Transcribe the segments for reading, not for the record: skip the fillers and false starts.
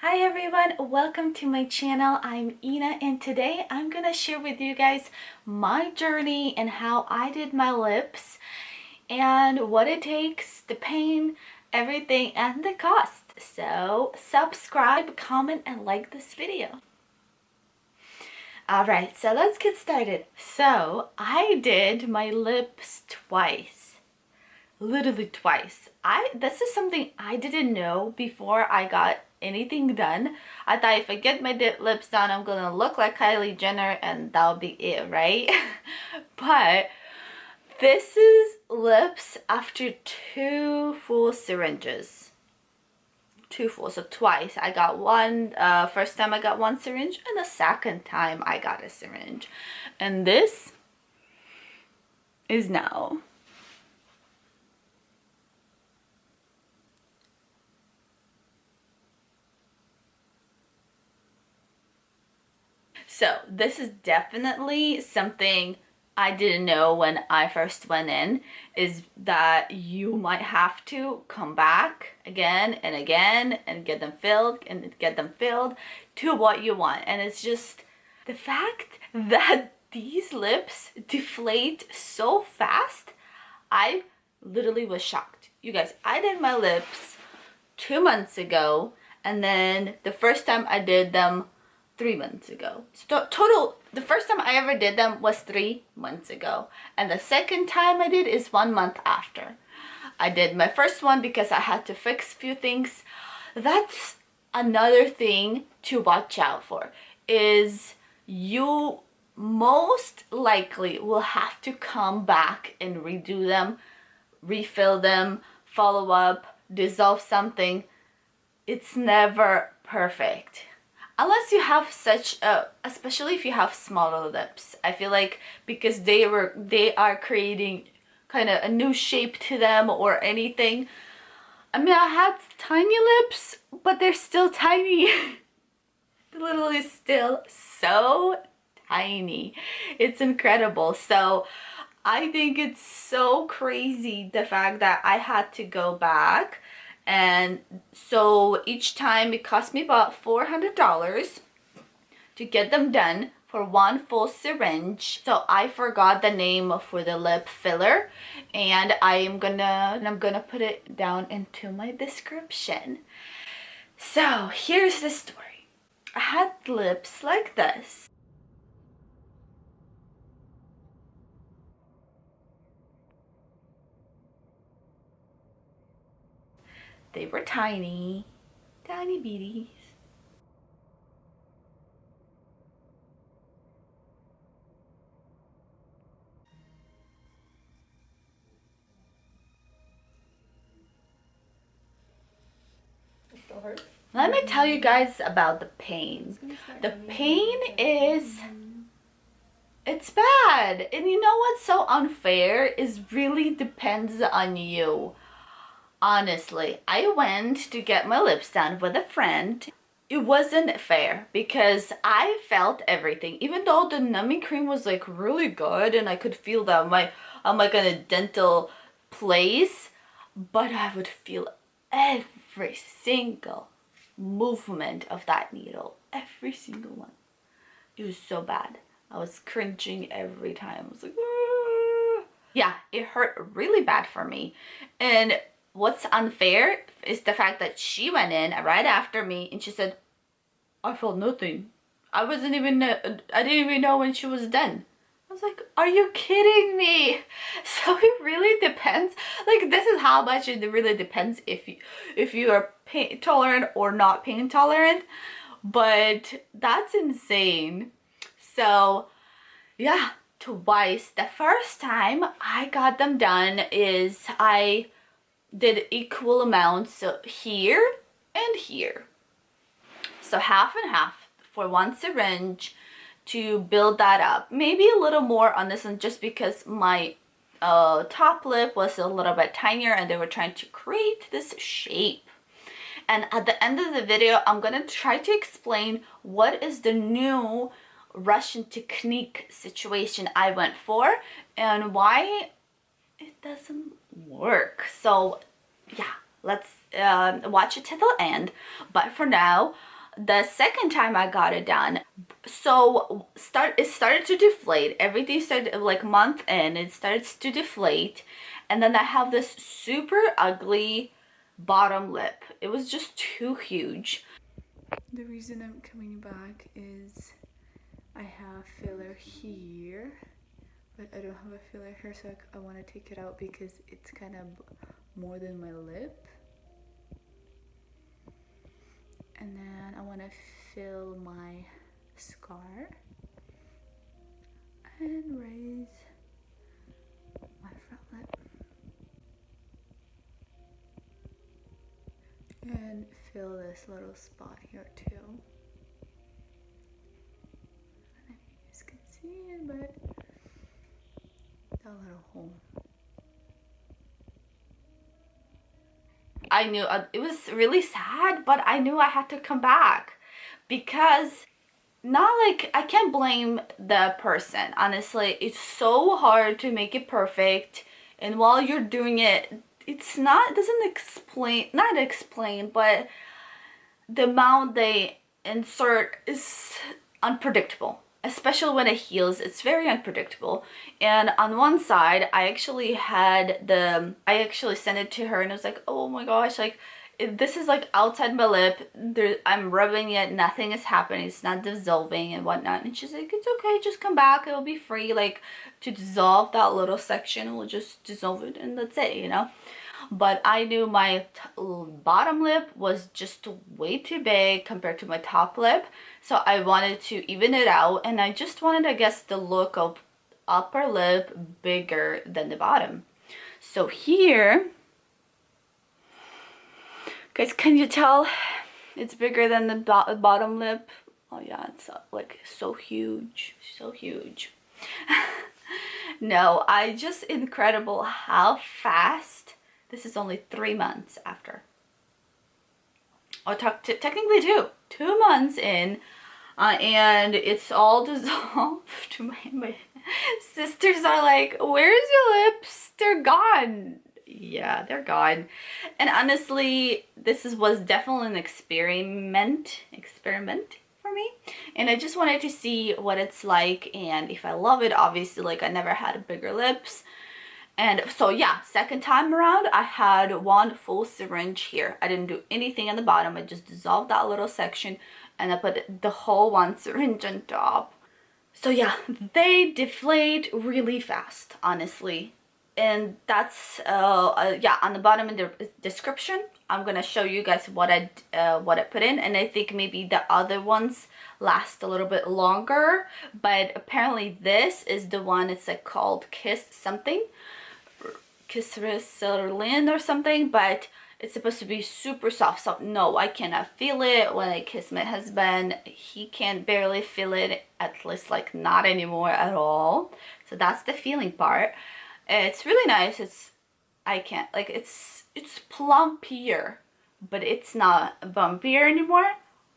Hi everyone, welcome to my channel. I'm Ina and today I'm gonna share with you guys my journey and how I did my lips and what it takes, the pain, everything, and the cost. So subscribe, comment, and like this video. Alright, so let's get started. So I did my lips twice. Literally twice. This is something I didn't know before I got anything done. I thought if I get my lips done, I'm gonna look like Kylie Jenner and that'll be it, right? But this is lips after two full syringes. Two full, so twice. I got one, first time I got one syringe, and the second time I got a syringe. And this is now. So this is definitely something I didn't know when I first went in, is that you might have to come back again and again and get them filled to what you want. And it's just the fact that these lips deflate so fast. I literally was shocked. You guys, I did my lips 2 months ago, and then the first time I did them 3 months ago. So total, the first time I ever did them was 3 months ago, and the second time I did is 1 month after. I did my first one because I had to fix a few things. That's another thing to watch out for, is you most likely will have to come back and redo them, refill them, follow up, dissolve something. It's never perfect. Unless you have such a, especially if you have smaller lips. I feel like because they are creating kind of a new shape to them or anything. I mean, I had tiny lips, but they're still tiny. Literally still so tiny. It's incredible. So I think it's so crazy the fact that I had to go back. And so each time it cost me about $400 to get them done for one full syringe. So I forgot the name for the lip filler, and I'm gonna put it down into my description. So here's the story. I had lips like this. They were tiny, tiny beaties. It still hurts? Let me tell you guys about the pain. The pain is, it's bad. And you know what's so unfair is really depends on you. Honestly, I went to get my lips done with a friend. It wasn't fair because I felt everything. Even though the numbing cream was like really good and I could feel that I'm like in a dental place, but I would feel every single movement of that needle. Every single one. It was so bad. I was cringing every time. I was like, "Ah." Yeah, it hurt really bad for me. And what's unfair is the fact that she went in right after me and she said, I felt nothing. I didn't even know when she was done. I was like, are you kidding me? So it really depends. Like, this is how much it really depends if you are pain tolerant or not pain tolerant. But that's insane. So yeah, twice. The first time I got them done is I did equal amounts, so here and here. So half and half for one syringe to build that up. Maybe a little more on this one just because my top lip was a little bit tinier and they were trying to create this shape. And at the end of the video, I'm gonna try to explain what is the new Russian technique situation I went for and why it doesn't work. So yeah, let's watch it to the end. But for now, the second time I got it done, so it started to deflate. Everything started like month in, it starts to deflate, and then I have this super ugly bottom lip. It was just too huge. The reason I'm coming back is I have filler here, but I don't have a filler here, so I want to take it out because it's kind of more than my lip. And then I want to fill my scar and raise my front lip and fill this little spot here too. I don't know if you guys can see it, but that little hole. I knew it was really sad, but I knew I had to come back because not like I can't blame the person. Honestly, it's so hard to make it perfect, and while you're doing it, it doesn't explain, but the amount they insert is unpredictable. Especially when it heals, it's very unpredictable. And on one side, I actually sent it to her and I was like, oh my gosh, like this is like outside my lip. I'm rubbing it, nothing is happening, it's not dissolving and whatnot. And she's like, it's okay, just come back, it'll be free. Like to dissolve that little section, we'll just dissolve it and that's it, you know. But I knew my bottom lip was just way too big compared to my top lip, so I wanted to even it out, and I just wanted, I guess, the look of upper lip bigger than the bottom. So here, guys, can you tell it's bigger than the bottom lip? Oh yeah, it's like so huge, so huge. No, just incredible how fast. This is only 3 months after. Or technically 2 months in, and it's all dissolved. My sisters are like, where's your lips? They're gone. Yeah, they're gone. And honestly, was definitely an experiment for me. And I just wanted to see what it's like, and if I love it. Obviously, like, I never had bigger lips. And so yeah, second time around, I had one full syringe here. I didn't do anything on the bottom. I just dissolved that little section and I put the whole one syringe on top. So yeah, they deflate really fast, honestly. And that's, yeah, on the bottom in the description, I'm gonna show you guys what I put in. And I think maybe the other ones last a little bit longer. But apparently this is the one, it's like called Kysse something. Restylane or something, but it's supposed to be super soft. So no, I cannot feel it. When I kiss my husband, he can barely feel it, at least like not anymore at all. So that's the feeling part. It's really nice. It's plumpier, but it's not bumpier anymore,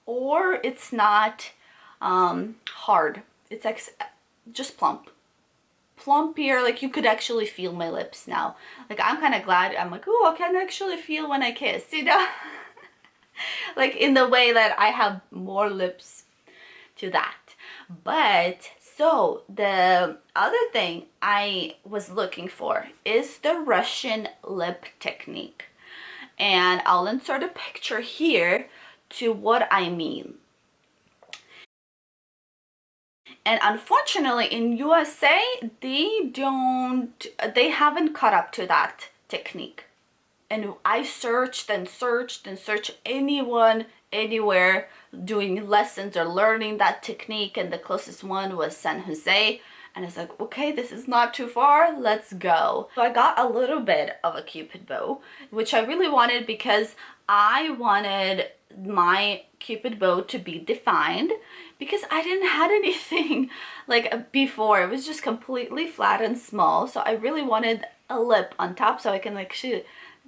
or it's not hard. It's like just plumpier. Like you could actually feel my lips now. Like I'm kind of glad. I'm like, oh, I can actually feel when I kiss, you know. Like in the way that I have more lips to that. But so the other thing I was looking for is the Russian lip technique, and I'll insert a picture here to what I mean. And unfortunately in USA, they haven't caught up to that technique. And I searched and searched and searched anyone, anywhere doing lessons or learning that technique, and the closest one was San Jose. And I was like, okay, this is not too far, let's go. So I got a little bit of a Cupid bow, which I really wanted because I wanted my Cupid bow to be defined, because I didn't have anything like before. It was just completely flat and small. So I really wanted a lip on top so I can like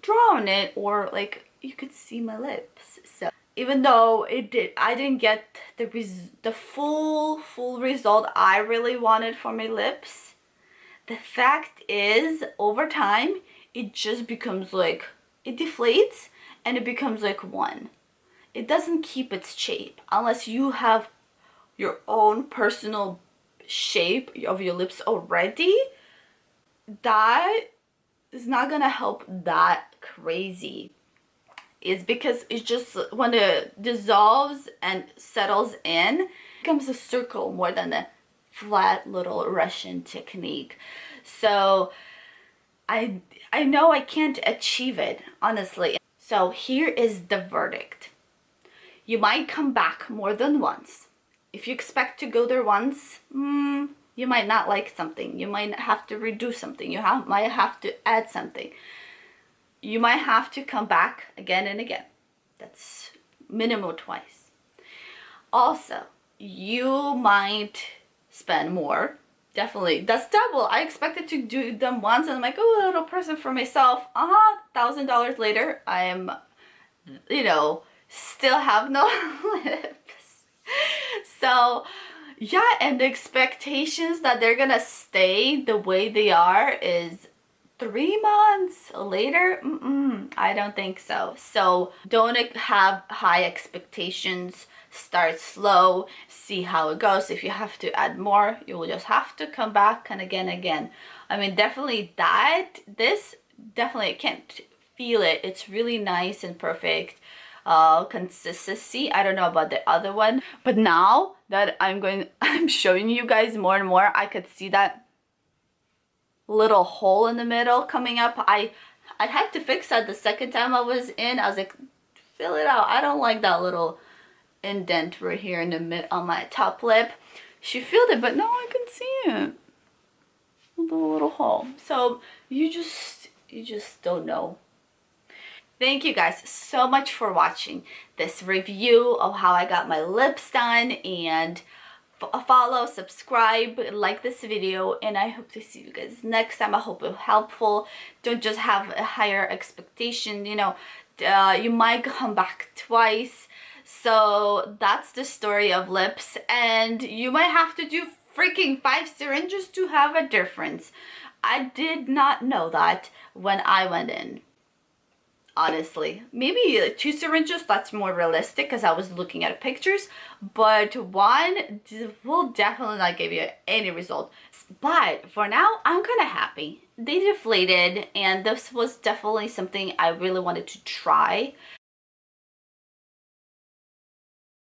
draw on it, or like you could see my lips. So even though I didn't get the full result I really wanted for my lips, the fact is over time it just becomes like, it deflates and it becomes like one. it doesn't keep its shape unless you have your own personal shape of your lips already. That is not gonna help that crazy. Is because it's just when it dissolves and settles in, it becomes a circle more than a flat little Russian technique. So I know I can't achieve it, honestly. So here is the verdict. You might come back more than once. If you expect to go there once, you might not like something. You might have to redo something. You might have to add something. You might have to come back again and again. That's minimum twice. Also, you might spend more. Definitely. That's double. I expected to do them once and I'm like, oh, a little present for myself. $1,000 later, I am, you know, still have no lips. So yeah, and the expectations that they're gonna stay the way they are is 3 months later. I don't think so. So don't have high expectations. Start slow, see how it goes. If you have to add more, you will just have to come back and again. I mean, definitely this definitely, I can't feel it. It's really nice and perfect consistency. I don't know about the other one, but now that I'm showing you guys more and more, I could see that little hole in the middle coming up. I had to fix that the second time I was in. I was like, fill it out. I don't like that little indent right here in the mid on my top lip. She filled it, but now I can see it. The little hole. So you just don't know. Thank you guys so much for watching this review of how I got my lips done, and follow, subscribe, like this video, and I hope to see you guys next time. I hope it's helpful. Don't just have a higher expectation, you know. You might come back twice. So that's the story of lips, and you might have to do freaking 5 syringes to have a difference. I did not know that when I went in. Honestly, maybe 2 syringes, that's more realistic because I was looking at pictures, but 1 will definitely not give you any result. But for now, I'm kind of happy. They deflated, and this was definitely something I really wanted to try.